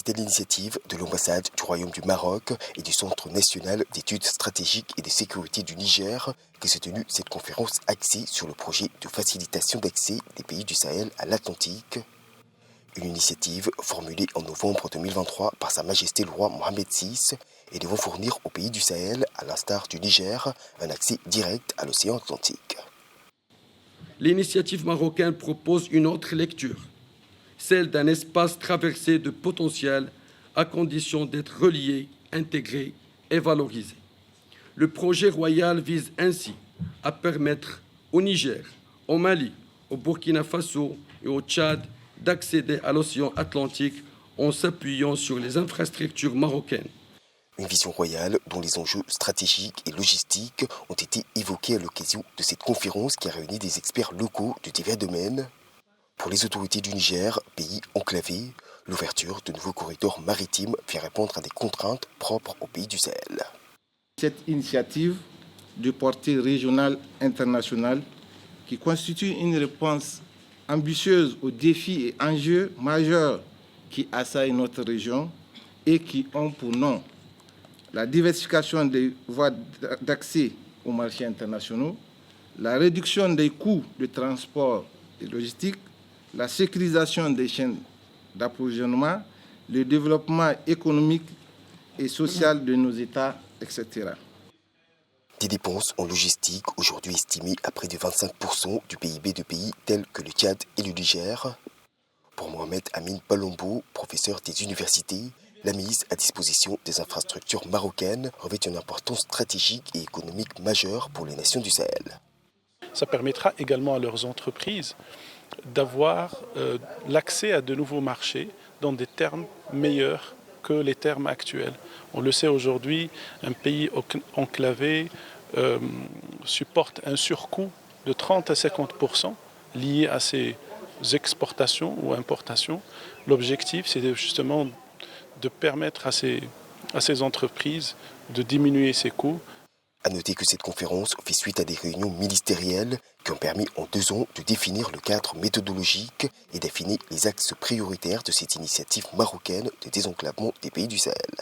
C'était l'initiative de l'ambassade du Royaume du Maroc et du Centre national d'études stratégiques et de sécurité du Niger que s'est tenue cette conférence axée sur le projet de facilitation d'accès des pays du Sahel à l'Atlantique. Une initiative formulée en novembre 2023 par Sa Majesté le roi Mohamed VI et devant fournir aux pays du Sahel, à l'instar du Niger, un accès direct à l'océan Atlantique. L'initiative marocaine propose une autre lecture, celle d'un espace traversé de potentiel à condition d'être relié, intégré et valorisé. Le projet royal vise ainsi à permettre au Niger, au Mali, au Burkina Faso et au Tchad d'accéder à l'océan Atlantique en s'appuyant sur les infrastructures marocaines. Une vision royale dont les enjeux stratégiques et logistiques ont été évoqués à l'occasion de cette conférence qui a réuni des experts locaux de divers domaines. Pour les autorités du Niger, pays enclavé, l'ouverture de nouveaux corridors maritimes vient répondre à des contraintes propres aux pays du Sahel. Cette initiative de portée régionale internationale qui constitue une réponse ambitieuse aux défis et enjeux majeurs qui assaillent notre région et qui ont pour nom la diversification des voies d'accès aux marchés internationaux, la réduction des coûts de transport et logistique, la sécurisation des chaînes d'approvisionnement, le développement économique et social de nos États, etc. Des dépenses en logistique aujourd'hui estimées à près de 25% du PIB de pays tels que le Tchad et le Niger. Pour Mohamed Amin Palombo, professeur des universités, la mise à disposition des infrastructures marocaines revêt une importance stratégique et économique majeure pour les nations du Sahel. Ça permettra également à leurs entreprises d'avoir l'accès à de nouveaux marchés dans des termes meilleurs que les termes actuels. On le sait aujourd'hui, un pays enclavé supporte un surcoût de 30 à 50% lié à ses exportations ou importations. L'objectif, c'est justement de permettre à ces entreprises de diminuer ces coûts. À noter que cette conférence fait suite à des réunions ministérielles qui ont permis en 2 ans de définir le cadre méthodologique et d'affiner les axes prioritaires de cette initiative marocaine de désenclavement des pays du Sahel.